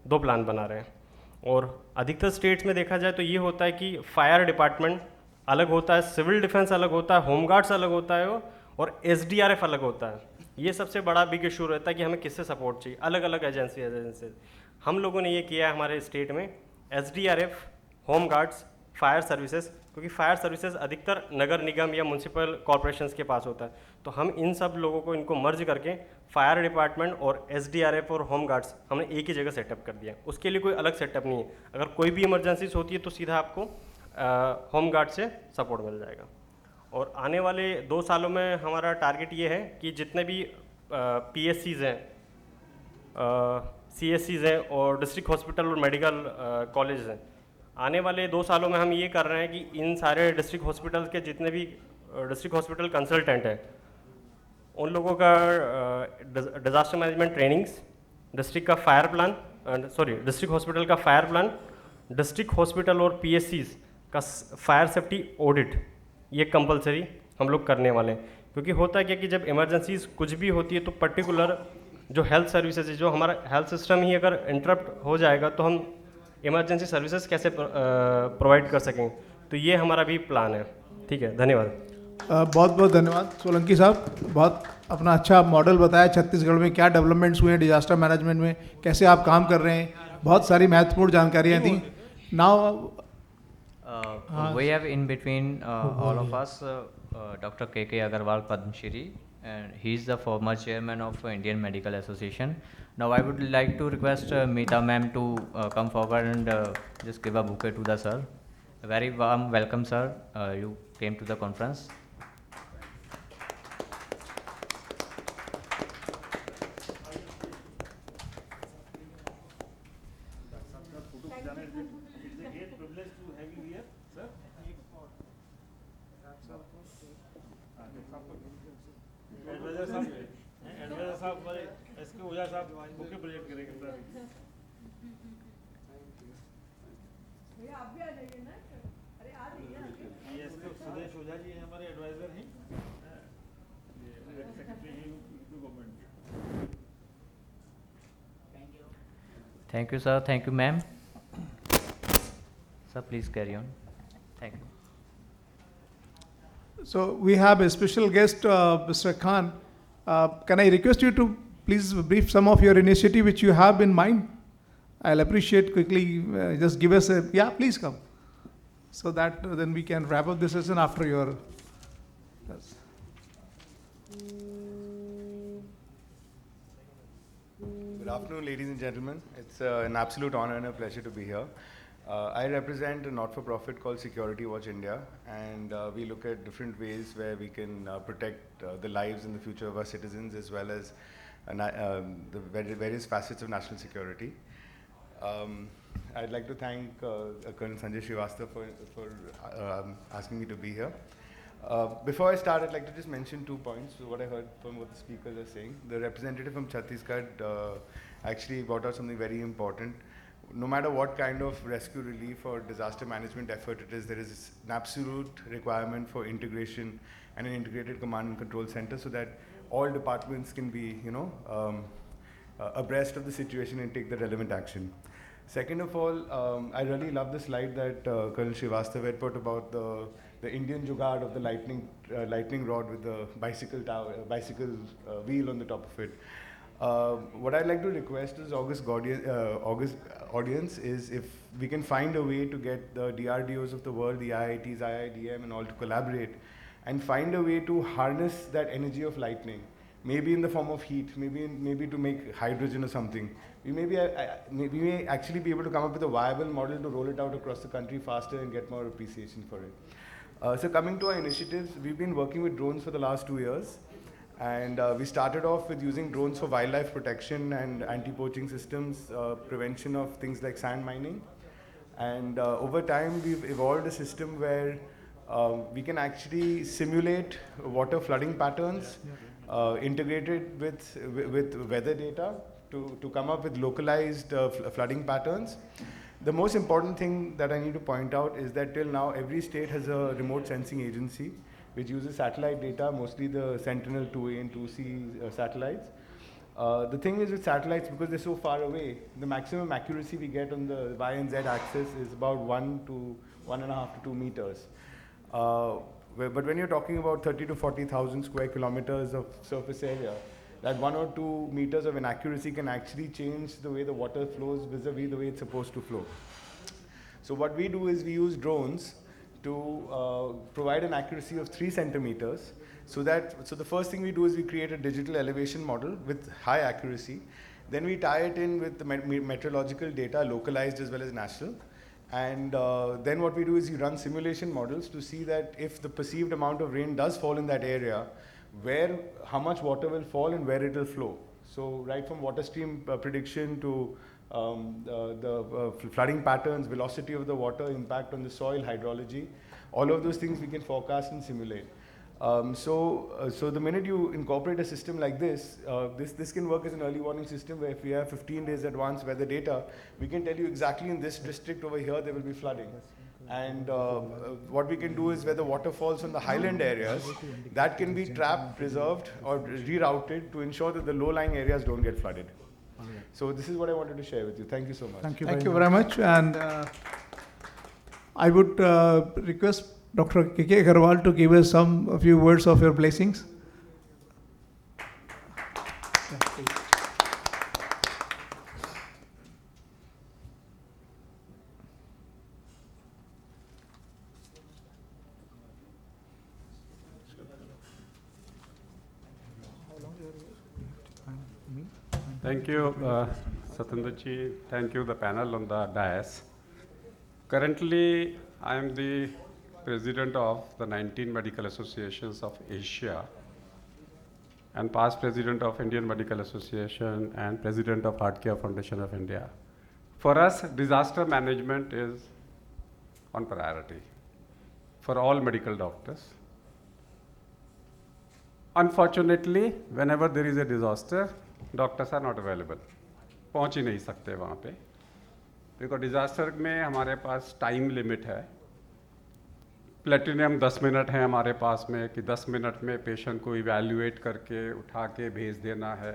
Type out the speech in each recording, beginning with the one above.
दो प्लान बना रहे हैं। और अधिकतर स्टेट्स में देखा जाए तो ये होता है कि फायर डिपार्टमेंट अलग होता है, सिविल डिफेंस अलग होता है, होमगार्ड्स अलग होता है और एसडीआरएफ अलग होता है। ये सबसे बड़ा बिग इशू रहता है कि हमें किससे सपोर्ट चाहिए, अलग अलग एजेंसी। हम लोगों ने ये किया है हमारे स्टेट में, SDRF, home guards, fire services, क्योंकि फायर सर्विसेज अधिकतर नगर निगम या म्यूनसिपल कॉरपोरेशंस के पास होता है, तो हम इन सब लोगों को इनको मर्ज करके फायर डिपार्टमेंट और एसडीआरएफ और होम गार्ड्स हमने एक ही जगह सेटअप कर दिया। उसके लिए कोई अलग सेटअप नहीं है, अगर कोई भी इमरजेंसीज होती है तो सीधा आपको होम गार्ड से सपोर्ट मिल जाएगा। और आने वाले 2 सालों में हमारा टारगेट ये है कि जितने भी पीएससीज हैं, सीएससीज हैं और डिस्ट्रिक्ट हॉस्पिटल और मेडिकल कॉलेज हैं, आने वाले 2 सालों में हम ये कर रहे हैं कि इन सारे डिस्ट्रिक्ट हॉस्पिटल के जितने भी डिस्ट्रिक्ट हॉस्पिटल कंसल्टेंट हैं उन लोगों का डिज़ास्टर मैनेजमेंट ट्रेनिंग्स, डिस्ट्रिक्ट का फायर प्लान, डिस्ट्रिक्ट हॉस्पिटल का फायर प्लान, डिस्ट्रिक्ट हॉस्पिटल और पीएससीज का फायर सेफ्टी ऑडिट, ये कंपलसरी हम लोग करने वाले हैं। क्योंकि होता है क्या कि जब इमरजेंसीज कुछ भी होती है तो पर्टिकुलर जो हेल्थ सर्विसेज है, जो हमारा हेल्थ सिस्टम ही अगर इंटरप्ट हो जाएगा तो हम इमरजेंसी सर्विसेज कैसे प्रोवाइड कर सकें। तो ये हमारा भी प्लान है। ठीक है, धन्यवाद। बहुत बहुत धन्यवाद सोलंकी साहब, बहुत अपना अच्छा मॉडल बताया छत्तीसगढ़ में क्या डेवलपमेंट्स हुए हैं डिजास्टर मैनेजमेंट में, कैसे आप काम कर रहे हैं, बहुत सारी महत्वपूर्ण जानकारियाँ दी। Now we have in between all of us Dr. K.K. Agarwal Padma Shri, and he is the former chairman of Indian Medical Association. Now I would like to request Meeta ma'am to come forward and just give a bouquet to the sir. A very warm welcome, sir. You came to the conference. Thank you, sir. Thank you, ma'am. Sir, please carry on. Thank you. so we have a special guest, Mr. Khan. Can I request you to please brief some of your initiative which you have in mind? I'll appreciate quickly, just give us a, yeah, please come. So that then we can wrap up the session after your. Yes. Good afternoon, ladies and gentlemen. It's an absolute honor and a pleasure to be here. I represent a not-for-profit called Security Watch India, and we look at different ways where we can protect the lives and the future of our citizens, as well as the various facets of national security. I'd like to thank Colonel Sanjay Srivastava for asking me to be here. Before I start, I'd like to just mention 2 points. So what I heard from what the speakers are saying. The representative from Chhattisgarh actually brought out something very important. No matter what kind of rescue relief or disaster management effort it is, there is an absolute requirement for integration and an integrated command and control center so that all departments can be, abreast of the situation and take the relevant action. Second of all, I really love the slide that Colonel Srivastava had put about the Indian jugaad of the lightning rod with the bicycle wheel on the top of it. What I'd like to request is August audience is if we can find a way to get the DRDOs of the world, the IITs, IIDM and all to collaborate and find a way to harness that energy of lightning, maybe in the form of heat, maybe to make hydrogen or something. We may actually be able to come up with a viable model to roll it out across the country faster and get more appreciation for it. So coming to our initiatives, we've been working with drones for the last 2 years. And we started off with using drones for wildlife protection and anti-poaching systems, prevention of things like sand mining. And over time, we've evolved a system where we can actually simulate water flooding patterns, integrated with weather data to come up with localized flooding patterns. The most important thing that I need to point out is that till now, every state has a remote sensing agency which uses satellite data, mostly the Sentinel-2A and 2C satellites. The thing is with satellites, because they're so far away, the maximum accuracy we get on the Y and Z axis is about 1 to 1.5 to 2 meters. But when you're talking about 30 to 40,000 square kilometers of surface area, that 1 or 2 meters of inaccuracy can actually change the way the water flows vis-a-vis the way it's supposed to flow. So what we do is we use drones to provide an accuracy of 3 centimeters. So the first thing we do is we create a digital elevation model with high accuracy. Then we tie it in with the meteorological data, localized as well as national. And then what we do is we run simulation models to see that if the perceived amount of rain does fall in that area, how much water will fall and where it will flow. So right from water stream prediction to the flooding patterns, velocity of the water, impact on the soil, hydrology, all of those things we can forecast and simulate. So the minute you incorporate a system like this, this can work as an early warning system where if we have 15 days advance weather data, we can tell you exactly in this district over here there will be flooding. And what we can do is where the water falls on the highland areas, that can be trapped, preserved, or rerouted to ensure that the low-lying areas don't get flooded. So this is what I wanted to share with you. Thank you so much. Thank you very much. And I would request Dr. K.K. Agarwal to give us a few words of your blessings. Yeah, please. Thank you, Satinder ji. Thank you, the panel on the dais. Currently, I am the president of the 19 Medical Associations of Asia and past president of Indian Medical Association and president of Heart Care Foundation of India. For us, disaster management is on priority for all medical doctors. Unfortunately, whenever there is a disaster, doctors are not available, पहुंच ही नहीं सकते वहाँ पे, because disaster में हमारे पास time limit है. Platinum 10 minute है हमारे पास में कि 10 मिनट में पेशेंट को इवैल्यूएट करके उठा के भेज देना है.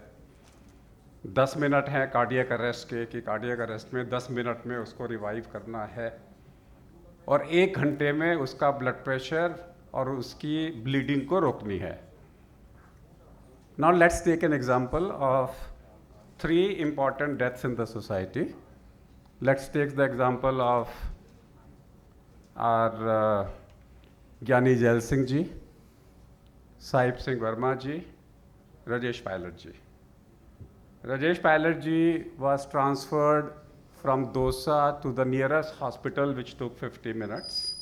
10 मिनट है कार्डियक अरेस्ट के कि कार्डियक अरेस्ट में 10 मिनट में उसको रिवाइव करना है और 1 घंटे में उसका ब्लड प्रेशर और उसकी ब्लीडिंग को रोकनी है. Now let's take an example of 3 important deaths in the society. Let's take the example of our Gyani Jail Singh ji, Sahib Singh Verma ji, Rajesh Pilot ji. Rajesh Pilot ji was transferred from Dosa to the nearest hospital, which took 50 minutes.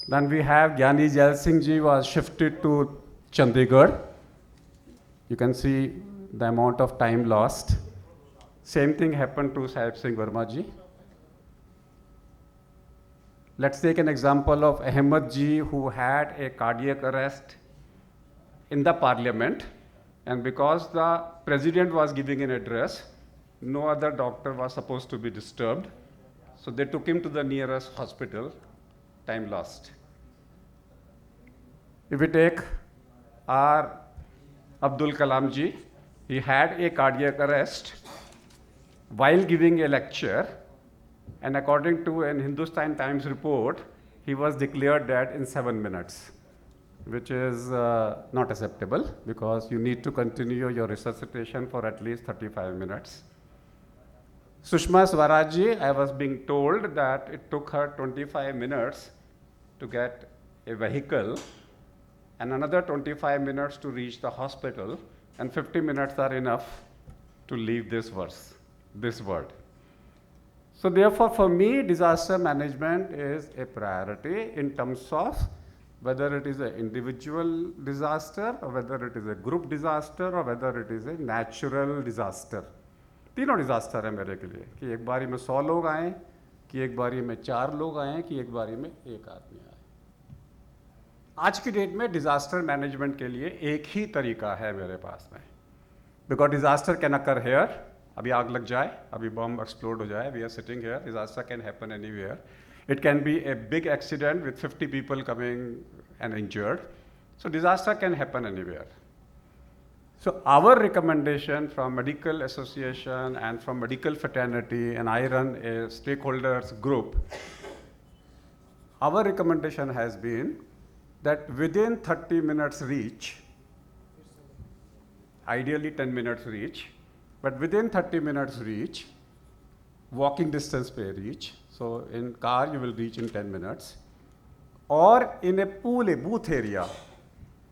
Then we have Gyani Jail Singh ji was shifted to Chandigarh. You can see the amount of time lost. Same thing happened to Sahib Singh Verma ji. Let's take an example of Ahmed ji, who had a cardiac arrest in the parliament, and because the president was giving an address, no other doctor was supposed to be disturbed. So they took him to the nearest hospital, time lost. If we take our Abdul Kalam ji, he had a cardiac arrest while giving a lecture, and according to an Hindustan Times report, he was declared dead in 7 minutes, which is not acceptable because you need to continue your resuscitation for at least 35 minutes. Sushma Swaraj ji, I was being told that it took her 25 minutes to get a vehicle and another 25 minutes to reach the hospital, and 50 minutes are enough to leave this world. So therefore, for me, disaster management is a priority in terms of whether it is an individual disaster or whether it is a group disaster or whether it is a natural disaster. तीनों disaster है मेरे के लिए कि एक बारी में 100 लोग आए, कि एक बारी में 4 लोग आए, कि एक बारी में 1 आदमी आए. आज की डेट में डिजास्टर मैनेजमेंट के लिए एक ही तरीका है मेरे पास में, because disaster can occur here. अभी आग लग जाए, अभी बम एक्सप्लोड हो जाए, we are sitting here, disaster can happen anywhere. It can be a big accident with 50 people coming and injured. So disaster can happen anywhere. So our recommendation from medical association and from medical fraternity, and I run a stakeholders group, our recommendation has been that within 30 minutes reach, ideally 10 minutes reach, but within 30 minutes reach, walking distance पे reach, so in car you will reach in 10 minutes, or in a pool, a booth area,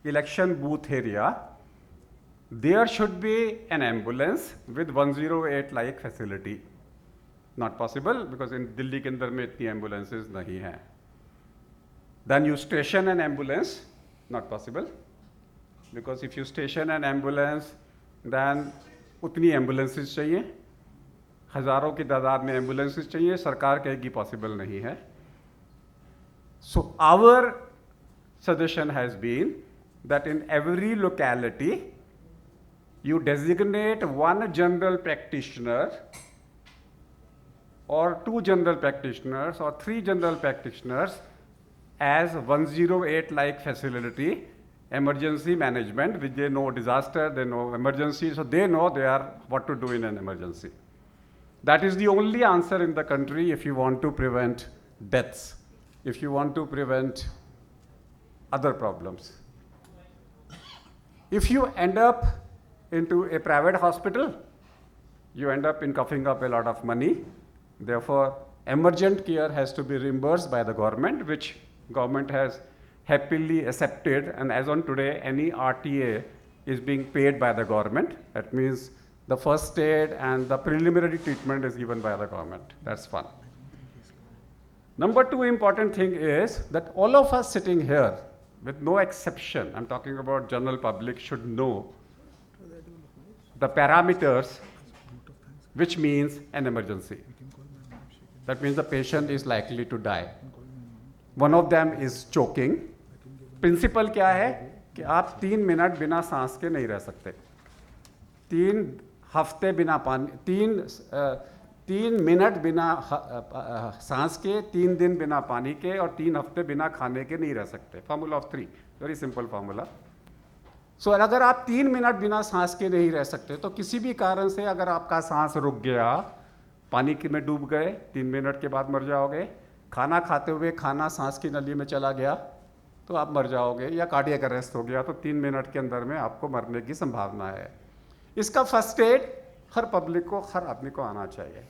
election booth area, there should be an ambulance with 108 like facility. Not possible because in Delhi के अंदर में इतनी ambulances नहीं हैं. Then you station an ambulance, not possible, because if you station an ambulance, then उतनी ambulances चाहिए, हजारों की तादाद में ambulances चाहिए, सरकार कहेगी possible नहीं है. So our suggestion has been that in every locality, you designate one general practitioner or 2 general practitioners or 3 general practitioners as 108 like facility, emergency management, which they know disaster, they know emergency, so they know what to do in an emergency. That is the only answer in the country if you want to prevent deaths, if you want to prevent other problems. If you end up into a private hospital, you end up in coughing up a lot of money. Therefore, emergent care has to be reimbursed by the government, which government has happily accepted, and as on today, any RTA is being paid by the government. That means the first aid and the preliminary treatment is given by the government. That's one. Number 2 important thing is that all of us sitting here, with no exception, I'm talking about general public, should know the parameters, which means an emergency. That means the patient is likely to die. One of them is choking. Principal क्या है कि आप 3 minute बिना सांस के नहीं रह सकते, 3 हफ्ते बिना पानी, 3 मिनट बिना सांस के, 3 दिन बिना पानी के और 3 हफ्ते बिना खाने के नहीं रह सकते. Formula of 3, very simple formula. So अगर आप 3 मिनट बिना सांस के नहीं रह सकते, तो किसी भी कारण से अगर आपका सांस रुक गया, पानी में डूब गए, 3 मिनट के बाद मर जाओगे. खाना खाते हुए खाना सांस की नली में चला गया तो आप मर जाओगे, या कार्डियक अरेस्ट हो गया तो 3 मिनट के अंदर में आपको मरने की संभावना है. इसका फर्स्ट एड हर पब्लिक को, हर आदमी को आना चाहिए,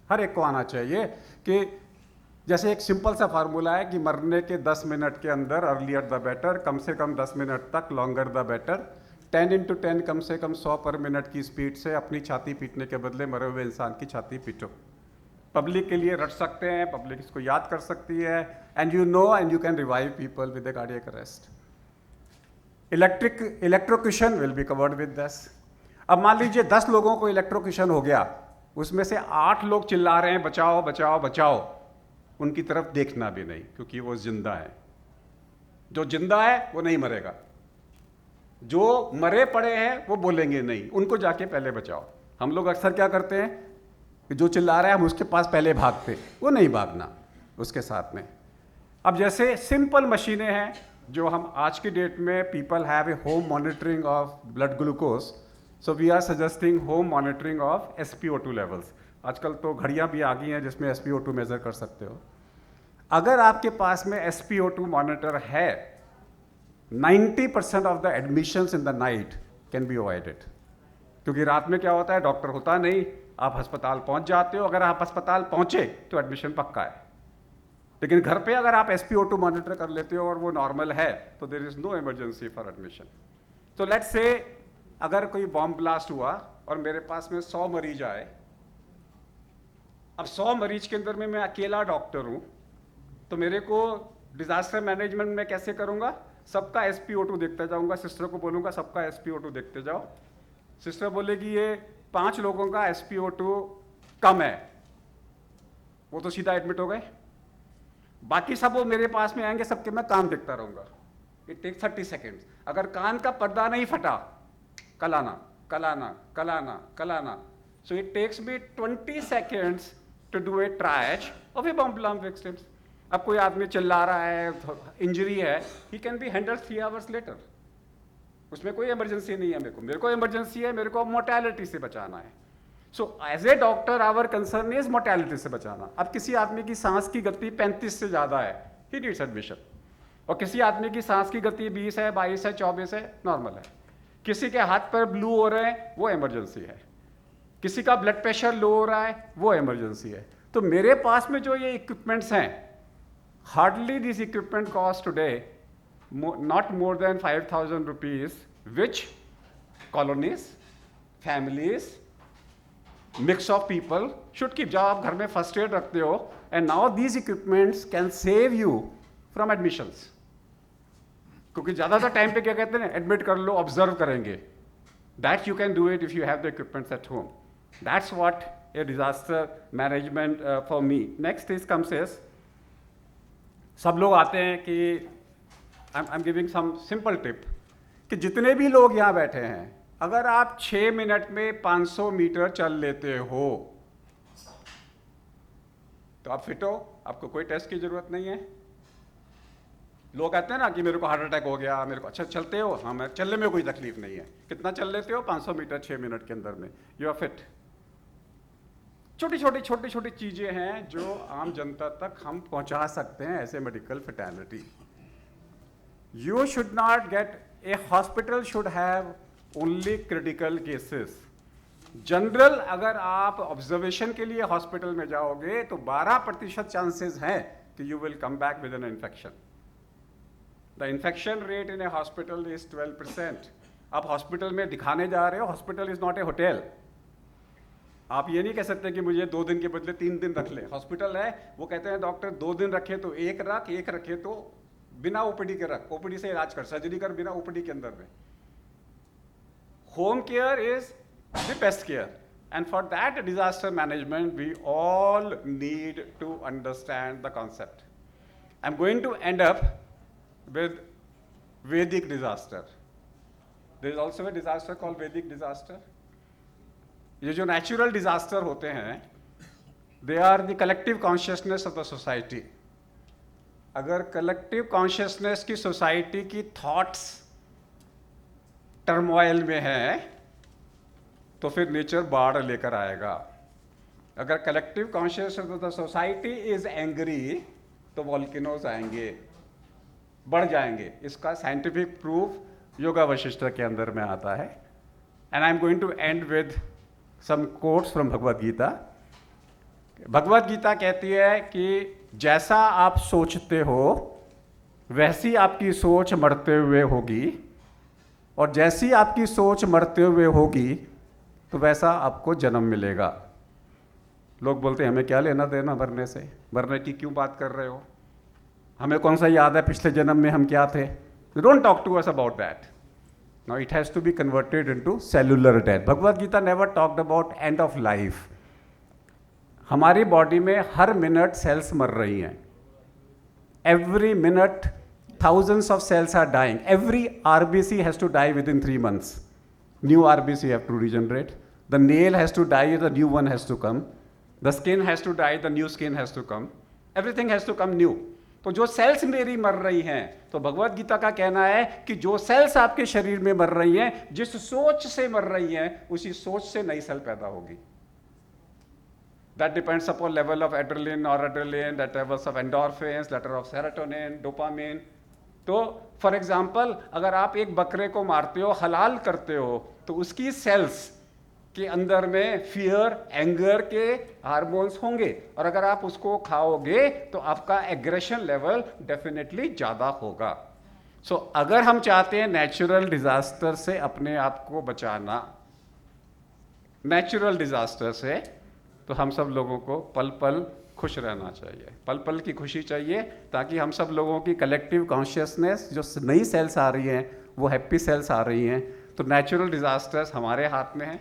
हर एक को आना चाहिए. कि जैसे एक सिंपल सा फार्मूला है कि मरने के 10 मिनट के अंदर, अर्लियर द बेटर, कम से कम 10 मिनट तक, लॉन्गर द बेटर. 10 into 10 कम से कम 100 पर मिनट की स्पीड से अपनी छाती पीटने के बदले मरे हुए इंसान की छाती पीटो. पब्लिक के लिए रट सकते हैं, पब्लिक इसको याद कर सकती है, and you know and you can revive people with A cardiac arrest. Electrocution will be covered with this. अब मान लीजिए 10 लोगों को इलेक्ट्रोक्यूशन हो गया, उसमें से 8 लोग चिल्ला रहे हैं बचाओ बचाओ बचाओ, उनकी तरफ देखना भी नहीं, क्योंकि वो जिंदा है. जो जिंदा है वो नहीं मरेगा, जो मरे पड़े हैं वो बोलेंगे नहीं, उनको जाके पहले बचाओ. हम लोग अक्सर क्या करते हैं कि जो चिल्ला रहा है हम उसके पास पहले भागते, वो नहीं भागना उसके साथ में. अब जैसे सिंपल मशीनें हैं जो हम आज की डेट में, people have a home monitoring of blood glucose, so we are suggesting home monitoring of SpO2 levels. आजकल तो घड़ियाँ भी आ गई हैं जिसमें SpO2 मेजर कर सकते हो. अगर आपके पास में SpO2 मॉनिटर है, 90% of the admissions in the night can be avoided. क्योंकि रात में क्या होता है, डॉक्टर होता नहीं, आप अस्पताल पहुंच जाते हो. अगर आप अस्पताल पहुंचे तो एडमिशन पक्का है, लेकिन घर पे अगर आप SpO2 मॉनिटर कर लेते हो और वो नॉर्मल है तो there is no emergency for admission. तो लेट्स से अगर कोई बॉम्ब ब्लास्ट हुआ और मेरे पास में 100 मरीज आए, अब 100 मरीज के अंदर में मैं अकेला डॉक्टर हूं, तो मेरे को डिजास्टर मैनेजमेंट में कैसे करूंगा, सबका SpO2 देखते जाऊंगा. सिस्टर को बोलूंगा सबका SpO2 देखते जाओ. सिस्टर बोलेगी ये 5 लोगों का SpO2 कम है, वो तो सीधा एडमिट हो गए. बाकी सब वो मेरे पास में आएंगे, सबके मैं कान देखता रहूंगा. It take 30 seconds. अगर कान का पर्दा नहीं फटा, कलाना कलाना कलाना कलाना. So it takes me 20 seconds to do a triage of a bomb alarm victims. अब कोई आदमी चिल्ला रहा है, इंजरी है, he can be handled 3 hours later. उसमें कोई इमरजेंसी नहीं है मेरे को इमरजेंसी है, मेरे को मोर्टेलिटी से बचाना है। So as a doctor our concern is mortality से बचाना। अब किसी आदमी की सांस की गति 35 से ज़्यादा है, ही नीड्स एडमिशन, और किसी आदमी की सांस की गति 20 है, 22 है, 24 है, नॉर्मल है। किसी के हाथ पर ब्लू हो रहे हैं, वो इमरजेंसी है। किसी का ब्लड प्रेशर लो हो रहा है, वो इमरजेंसी है। तो मेरे पास में जो ये इक्विपमेंट्स हैं, hardly this equipment cost today not more than 5,000 rupees, which colonies, families, mix of people should keep. जब आप घर में फर्स्ट एड रखते हो, and now these equipments can save you from admissions. क्योंकि ज़्यादातर टाइम पे क्या कहते हैं, एडमिट कर लो, ऑब्जर्व करेंगे. That you can do it if you have the equipments at home. That's what a disaster management for me. Next is comes is, सब लोग आते हैं कि I'm giving some simple tip कि जितने भी लोग यहाँ बैठे हैं, अगर आप 6 मिनट में 500 मीटर चल लेते हो तो आप फिट हो, आपको कोई टेस्ट की जरूरत नहीं है. लोग कहते हैं ना कि मेरे को हार्ट अटैक हो गया, मेरे को, अच्छा चलते हो? हाँ, मैं चलने में कोई तकलीफ नहीं है. कितना चल लेते हो? 500 मीटर 6 मिनट के अंदर में, यू आर फिट. छोटी छोटी चीजें हैं जो आम जनता तक हम पहुंचा सकते हैं as a medical fatality. You should not get, a hospital should have only critical cases. General अगर आप ऑब्जर्वेशन के लिए हॉस्पिटल में जाओगे तो 12% चांसेस हैं कि you will come back with an infection. The infection rate in A hospital is 12%. आप हॉस्पिटल में दिखाने जा रहे हो, hospital is not a hotel. आप ये नहीं कह सकते कि मुझे 2 दिन के बदले 3 दिन रख ले. हॉस्पिटल है, वो कहते हैं डॉक्टर 2 दिन रखे तो एक रखे तो बिना ओपीडी के रख, ओपीडी से इलाज कर, सर्जरी कर बिना ओपीडी के अंदर में. Home care is the best care, and for that disaster management we all need to understand the concept. I am going to end up with Vedic disaster. There is also a disaster called Vedic disaster. ये जो natural disaster होते हैं, they are the collective consciousness of the society. अगर collective consciousness की society की thoughts turmoil में है तो फिर नेचर बाढ़ लेकर आएगा. अगर collective consciousness of the society is angry तो वॉल्केनोज आएंगे, बढ़ जाएंगे. इसका साइंटिफिक प्रूफ योगा वशिष्ठ के अंदर में आता है. And I am going to end with some quotes from Bhagavad Gita. Bhagavad Gita कहती है कि जैसा आप सोचते हो वैसी आपकी सोच मरते हुए होगी, और जैसी आपकी सोच मरते हुए होगी तो वैसा आपको जन्म मिलेगा. लोग बोलते हैं हमें क्या लेना देना मरने से, मरने की क्यों बात कर रहे हो, हमें कौन सा याद है पिछले जन्म में हम क्या थे. Don't talk to us about that. Now it has to be converted into cellular death. Bhagavad Gita never talked about end of life. हमारी बॉडी में हर मिनट सेल्स मर रही हैं. Every minute thousands of cells are dying. Every RBC has to die within 3 months. New RBC have to regenerate. The nail has to die, the new one has to come. The skin has to die, the new skin has to come. Everything has to come new. तो जो sales मेरी मर रही हैं, तो भगवद गीता का कहना है कि जो सेल्स आपके शरीर में मर रही हैं, जिस सोच से मर रही हैं, उसी सोच से नई सेल पैदा होगी. That depends upon level of adrenaline, noradrenaline, that levels of endorphins, level of serotonin, dopamine. तो फॉर एग्जाम्पल अगर आप एक बकरे को मारते हो, हलाल करते हो, तो उसकी सेल्स के अंदर में फियर, एंगर के हार्मोन्स होंगे, और अगर आप उसको खाओगे तो आपका एग्रेशन लेवल डेफिनेटली ज़्यादा होगा. सो अगर हम चाहते हैं नेचुरल डिजास्टर से अपने आप को बचाना, नेचुरल डिजास्टर से, तो हम सब लोगों को पल पल खुश रहना चाहिए. पल पल की खुशी चाहिए, ताकि हम सब लोगों की कलेक्टिव कॉन्शियसनेस, जो नई सेल्स आ रही हैं वो हैप्पी सेल्स आ रही हैं. तो नेचुरल डिजास्टर्स हमारे हाथ में हैं.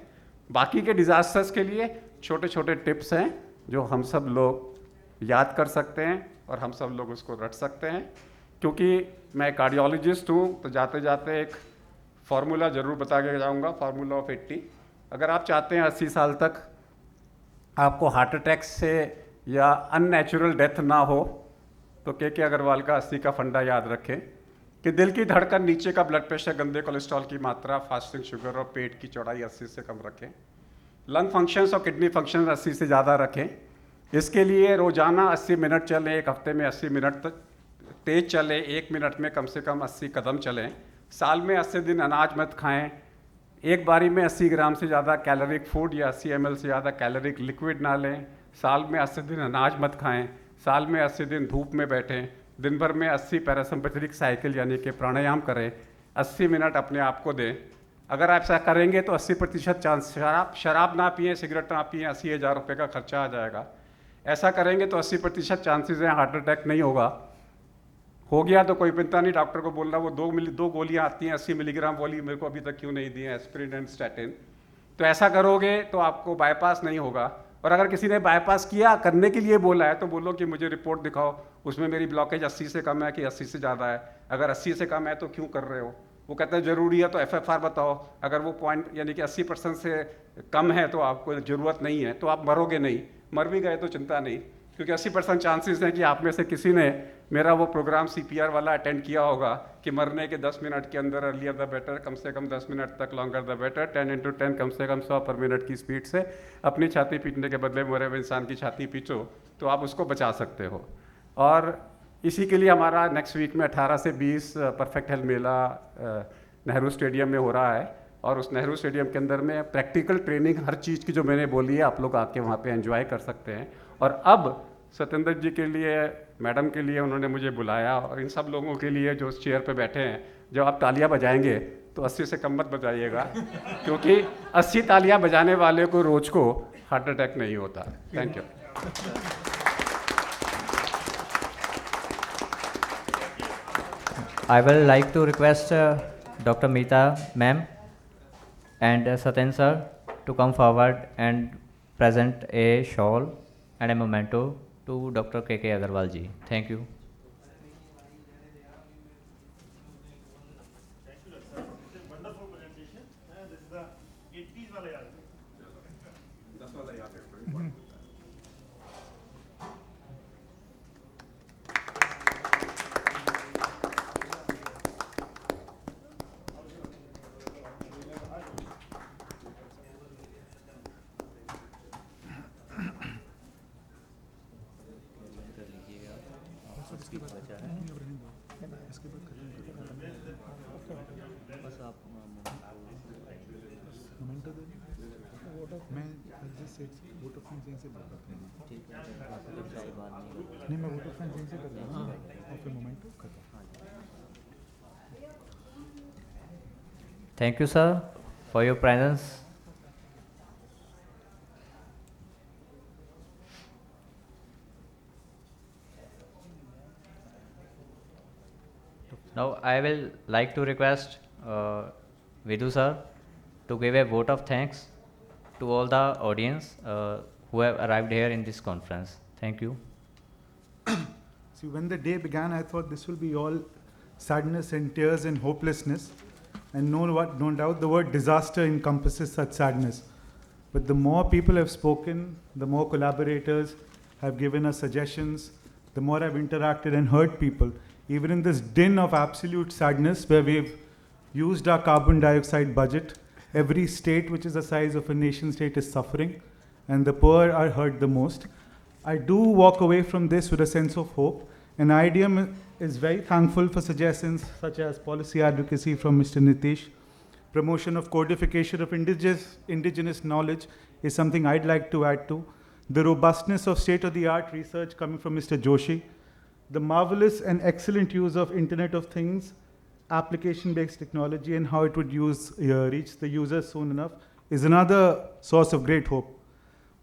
बाकी के डिजास्टर्स के लिए छोटे छोटे टिप्स हैं जो हम सब लोग याद कर सकते हैं और हम सब लोग उसको रट सकते हैं. क्योंकि मैं कार्डियोलॉजिस्ट हूँ, तो जाते जाते एक फार्मूला ज़रूर बता के जाऊँगा, फार्मूला ऑफ 80. अगर आप चाहते हैं 80 साल तक आपको हार्ट अटैक से या अननेचुरल डेथ ना हो, तो के अग्रवाल का 80 का फंडा याद रखें कि दिल की धड़कन, नीचे का ब्लड प्रेशर, गंदे कोलेस्ट्रॉल की मात्रा, फास्टिंग शुगर और पेट की चौड़ाई 80 से कम रखें। लंग फंक्शंस और किडनी फंक्शन 80 से ज़्यादा रखें। इसके लिए रोज़ाना 80 मिनट चलें, एक हफ्ते में 80 मिनट तक तेज़ चलें, 1 मिनट में कम से कम 80 कदम चलें। साल में 80 दिन अनाज मत खाएं। एक बारी में 80 ग्राम से ज़्यादा कैलोरिक फूड या 80 ml से ज़्यादा कैलोरिक लिक्विड ना लें। साल में 80 दिन अनाज मत खाएं। साल में 80 दिन धूप में बैठें। दिन भर में 80 पैरासिम्पैथेटिक साइकिल यानी कि प्राणायाम करें। 80 मिनट अपने आप को दें। अगर आप ऐसा करेंगे तो 80% चांस, शराब ना पिएं, सिगरेट ना पिएं, 80,000 रुपये का खर्चा आ जाएगा। ऐसा करेंगे तो 80% चांसेस हैं हार्ट अटैक नहीं होगा। हो गया तो कोई चिंता नहीं, डॉक्टर को बोलना वो 2 गोलियां आती हैं 80 मिलीग्राम वाली, मेरे को अभी तक क्यों नहीं दी हैं, एस्पिरिन एंड स्टैटिन। तो ऐसा करोगे तो आपको बाईपास नहीं होगा। और अगर किसी ने बाईपास किया करने के लिए बोला है तो बोलो कि मुझे रिपोर्ट दिखाओ, उसमें मेरी ब्लॉकेज 80 से कम है कि 80 से ज़्यादा है। अगर 80 से कम है तो क्यों कर रहे हो? वो कहते हैं ज़रूरी है तो FFR बताओ। अगर वो पॉइंट यानी कि 80% से कम है तो आपको ज़रूरत नहीं है, तो आप मरोगे नहीं। मर भी गए तो चिंता नहीं, क्योंकि 80% चांसेस हैं कि आप में से किसी ने मेरा वो प्रोग्राम CPR वाला अटेंड किया होगा कि मरने के 10 मिनट के अंदर, अर्लियर द बेटर, कम से कम 10 मिनट तक, लॉन्गर द बेटर, 10 into 10 कम से कम 100 पर मिनट की स्पीड से अपनी छाती पीटने के बदले मरे हुए इंसान की छाती पीटो तो आप उसको बचा सकते हो। और इसी के लिए हमारा नेक्स्ट वीक में 18 से 20 परफेक्ट हेल्थ मेला नेहरू स्टेडियम में हो रहा है। और उस नेहरू स्टेडियम के अंदर में प्रैक्टिकल ट्रेनिंग हर चीज़ की जो मैंने बोली है आप लोग आके वहाँ पे एंजॉय कर सकते हैं। और अब सत्येंद्र जी के लिए, मैडम के लिए उन्होंने मुझे बुलाया, और इन सब लोगों के लिए जो उस चेयर पे बैठे हैं, जब आप तालियां बजाएंगे तो 80 से कम मत बजाइएगा, क्योंकि 80 तालियां बजाने वाले को रोज को हार्ट अटैक नहीं होता। Thank you. I will like to request Dr. Meeta ma'am and Saten sir to come forward and present a shawl and a memento to Dr. KK Agarwal ji. Thank you. Wonderful presentation. This is the 80s wala yaad hai. 10 wala yaad hai. Thank you, sir, for your presence. Now, I will like to request Vidhu sir to give a vote of thanks to all the audience who have arrived here in this conference. Thank you. See, when the day began, I thought this will be all sadness and tears and hopelessness. And no doubt the word disaster encompasses such sadness. But the more people have spoken, the more collaborators have given us suggestions, the more I've interacted and heard people, even in this din of absolute sadness where we've used our carbon dioxide budget, every state which is the size of a nation state is suffering, and the poor are hurt the most. I do walk away from this with a sense of hope, and IDM is very thankful for suggestions such as policy advocacy from Mr. Nitish. Promotion of codification of indigenous knowledge is something I'd like to add to. The robustness of state-of-the-art research coming from Mr. Joshi. The marvelous and excellent use of Internet of Things, application-based technology, and how it would reach the user soon enough is another source of great hope.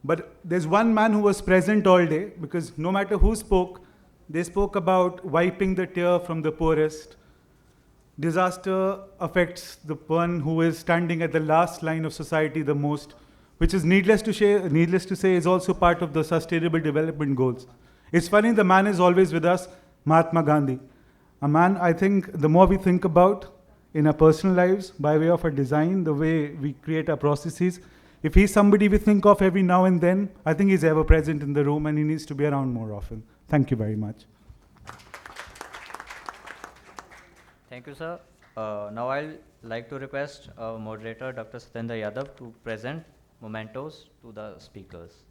But there's one man who was present all day, because no matter who spoke, they spoke about wiping the tear from the poorest. Disaster affects the one who is standing at the last line of society the most, which is needless to say is also part of the Sustainable Development Goals. It's funny, the man is always with us, Mahatma Gandhi. A man I think the more we think about in our personal lives, by way of our design, the way we create our processes, if he's somebody we think of every now and then, I think he's ever present in the room and he needs to be around more often. Thank you very much. Thank you, sir. Now I'll like to request our moderator, Dr. Satendra Yadav, to present mementos to the speakers.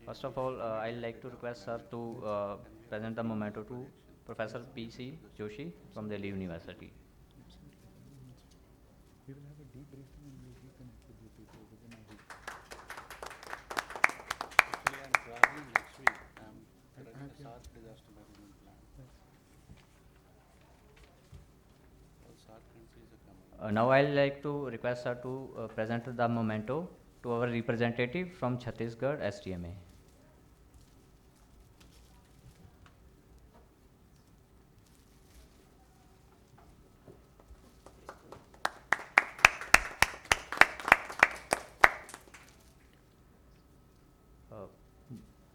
First of all, I'd like to request sir to present the memento to Professor P.C. Joshi from Delhi University. We will have a debriefing and we'll reconnect with you people within a week. Actually, I'm traveling next week. I'm running a SARC disaster management plan. All SARC countries are coming. Now I'd like to request sir to present the memento to our representative from Chhattisgarh STMA.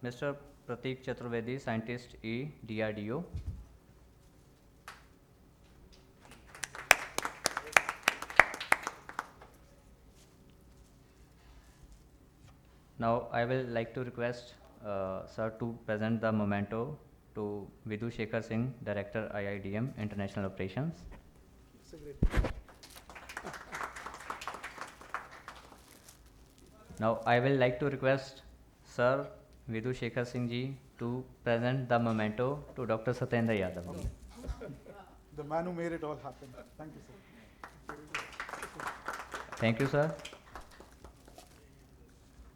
Mr. Pratik Chaturvedi, Scientist E, DRDO. Now I will like to request sir to present the memento to Vidhu Shekhar Singh, Director IIDM International Operations. Now I will like to request Sir Vidhu Shekhar Singh ji to present the memento to Dr. Satendra Yadav ji. The man who made it all happen. Thank you, sir. Thank you, sir.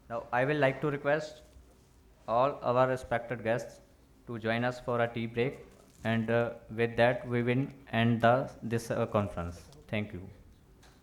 Now I will like to request all our respected guests to join us for a tea break, and with that we will end this conference. Thank you.